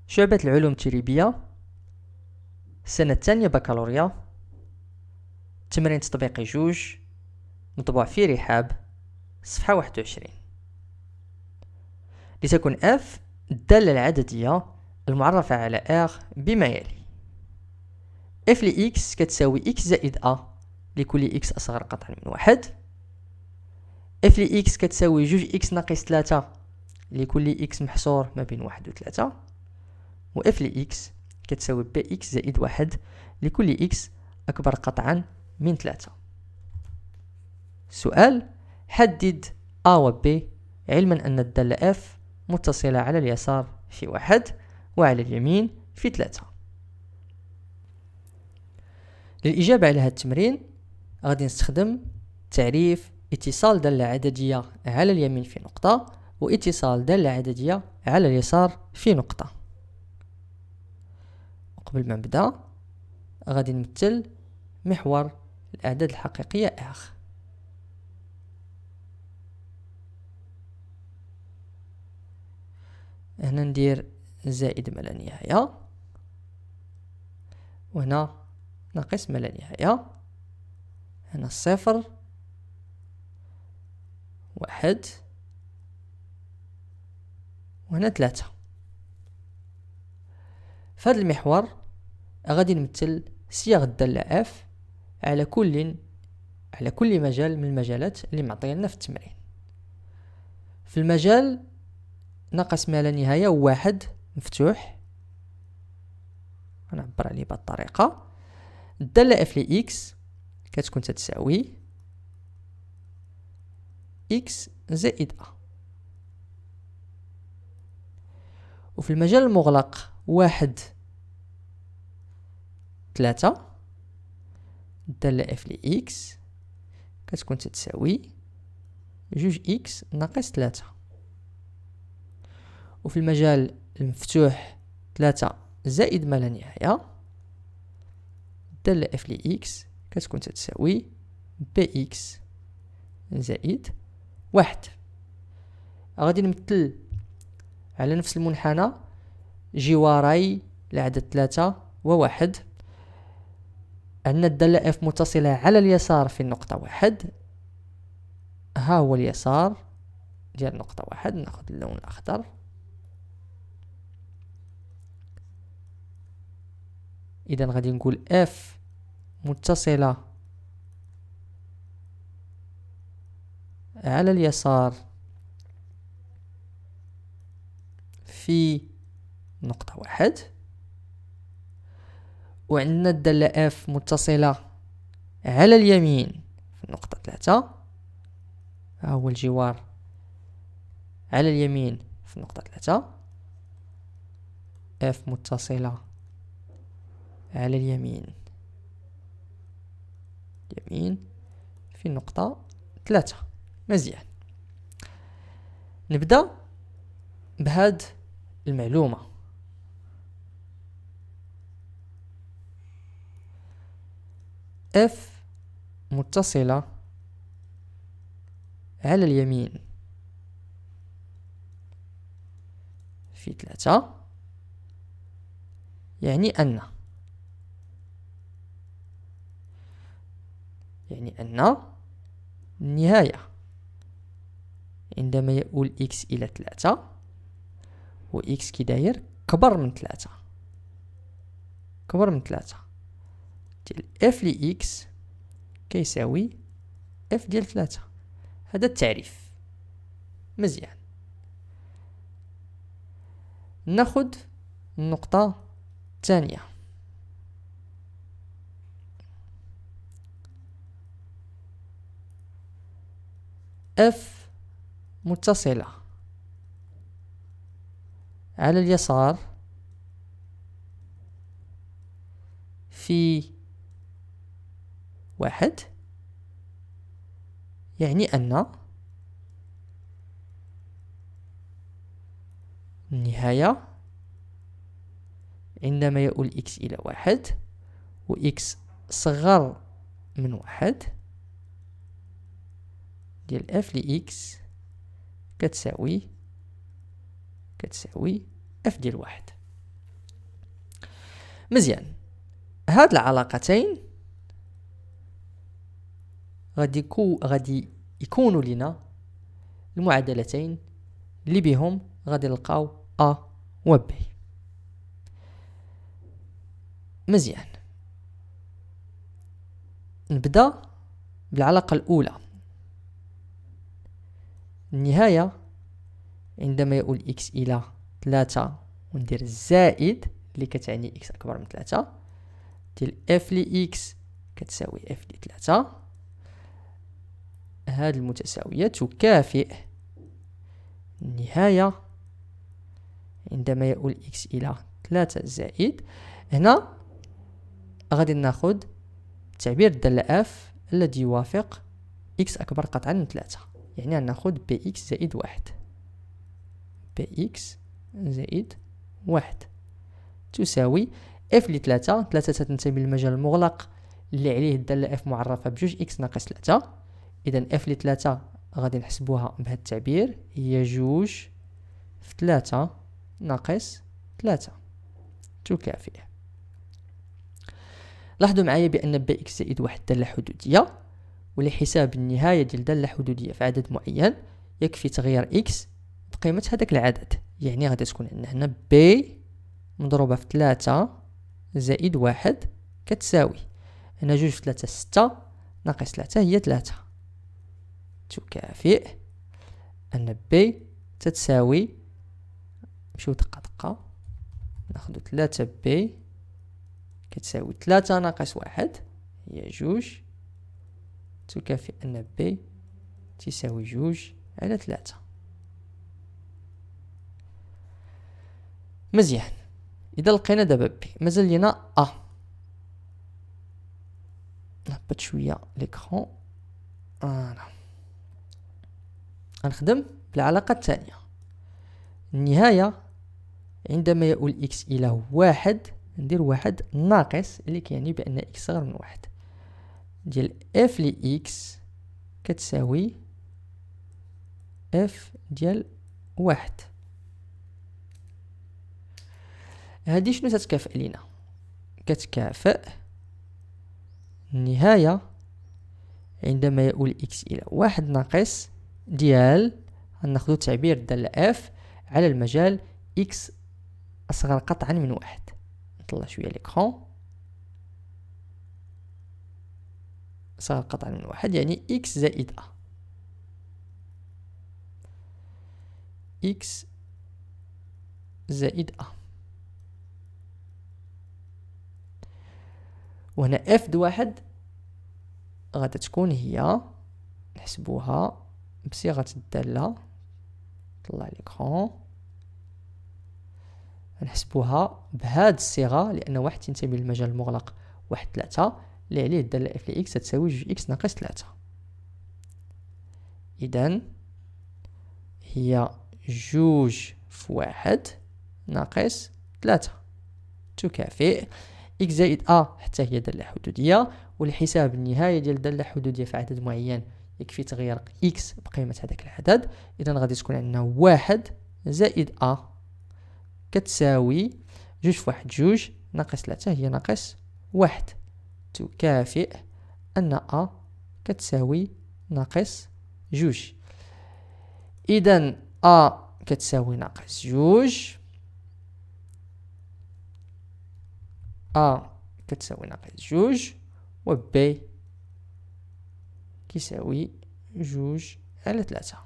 شعبة العلوم التجريبية، السنة الثانية بكالوريا، تمرين تطبيقي 2، مطبوع في رحاب، صفحة 21. لتكن f الدالة العددية المعرفة على r بما يلي: f ل x كتساوي x زائد a لكل x أصغر قطعا من 1، f ل x كتساوي 2x ناقص 3 لكل x محصور ما بين 1 و 3، و f ل x كتساوي bx زائد 1 لكل x أكبر قطعا من 3. سؤال: حدد a و b علما أن الدالة f متصلة على اليسار في 1 وعلى اليمين في 3. للإجابة على هذا التمرين غادي نستخدم تعريف اتصال دالة عددية على اليمين في نقطة واتصال دالة عددية على اليسار في نقطة. وقبل ما نبدأ غادي نمثل محور الأعداد الحقيقية R. هنا ندير زائد ما لا نهاية، وهنا ناقص ما لا نهاية، هنا 0 1 وهنا 3. في هذا المحور غادي نمثل صيغ الدالة f على كل مجال من المجالات اللي معطينا في التمرين. في المجال ناقص ما لا نهاية واحد مفتوح، غنعبر عليه بهذه الطريقة. الدالة f ل x كتكون تتساوي x زائد a. وفي المجال المغلق 1 3 الدالة f ل x كتكون تتساوي 2x ناقص 3. وفي المجال المفتوح 3 زائد ما لا نهاية الدالة f ل x كتكون تتساوي bx زائد 1. غادي نمثل على نفس المنحنى جواري العدد 3 و 1. عندنا الدالة f متصلة على اليسار في النقطة 1، ها هو اليسار ديال النقطة 1. ناخذ اللون الأخضر. إذا غادي نقول f متصلة على اليسار في نقطة 1، وعندنا الدالة f متصلة على اليمين في النقطة 3، ها هو الجوار على اليمين في النقطة 3. f متصلة على اليمين في النقطة 3. مزيان. نبدأ بهاد المعلومة. f متصلة على اليمين في 3 يعني أن النهاية عندما يؤول x إلى 3 و x كي داير كبر من 3 ديال f ل x كيساوي f ديال 3. هذا التعريف مزيان. ناخد النقطة الثانية. f متصلة على اليسار في 1 يعني أن النهاية عندما يؤول x إلى 1 و x صغر من 1 ديال f ل x كتساوي f ديال 1. مزيان. هاد العلاقتين غادي يكونوا لنا المعادلتين اللي بهم غادي نلقاو A و B. مزيان، نبدأ بالعلاقة الأولى. النهاية عندما يؤول x إلى 3 وندير الزائد اللي كتعني x أكبر من 3 ديال f ل x كتساوي f ل 3. هاد المتساوية تكافئ النهاية عندما يؤول x إلى 3 زائد. هنا غادي ناخد تعبير الدالة f الذي يوافق x أكبر قطعا من 3، يعني غناخد bx زائد 1. bx زائد 1 تساوي f ل 3. 3 تنتمي للمجال المغلق اللي عليه الدالة f معرفة بجوج x ناقص 3. إذا f ل 3 غادي نحسبوها بهذا التعبير، هي جوج في 3 ناقص 3 تكافئ. لاحظوا معايا بأن bx زائد 1 دالة حدودية، ولحساب النهاية ديال دالة حدودية في عدد معين يكفي تغيير x بقيمة هذاك العدد. يعني غادي تكون عندنا هنا b مضروبة في 3 زائد 1 كتساوي هنا جوج في 3 6 ناقص 3 هي 3 تكافئ أن b تتساوي، نمشيو دقة دقة، ناخدو 3 b كتساوي 3 ناقص 1 هي جوج تكافئ أن b تساوي جوج على 3. مزيان. إذا لقينا دابا b مازال لينا a. نهبط شوية ليكرون. غنخدم بالعلاقة الثانية. النهاية عندما يؤول x إلى 1 ندير 1 ناقص اللي كيعني بأن x صغر من 1 ديال f ل x كتساوي f ديال 1. هادي شنو تتكافئ لينا؟ كتكافئ النهاية عندما يؤول x إلى 1 ناقص ديال غناخدو تعبير الدالة f على المجال x أصغر قطعا من 1. نطلع شوية ليكرون. أصغر قطعا من 1 يعني x زائد a. x زائد a. وهنا f د 1 غادا تكون هي نحسبوها بصيغة الدالة. نطلع ليكرون نحسبوها بهاد الصيغة لأن 1 تنتمي للمجال المغلق 1 3 اللي عليه الدالة f ل x تساوي جوج x ناقص 3. إذن هي جوج في 1 ناقص 3 تكافئ x زائد a حتى هي دالة حدودية، ولحساب النهاية ديال الدالة الحدودية في عدد معين يكفي تغيير x بقيمة هذاك العدد. إذن غادي تكون عندنا 1 زائد a كتساوي جوج في 1 جوج ناقص 3 هي ناقص 1 تكافئ أن a كتساوي ناقص جوج. إذن a كتساوي ناقص جوج، a كتساوي ناقص جوج، و b كيساوي جوج على 3.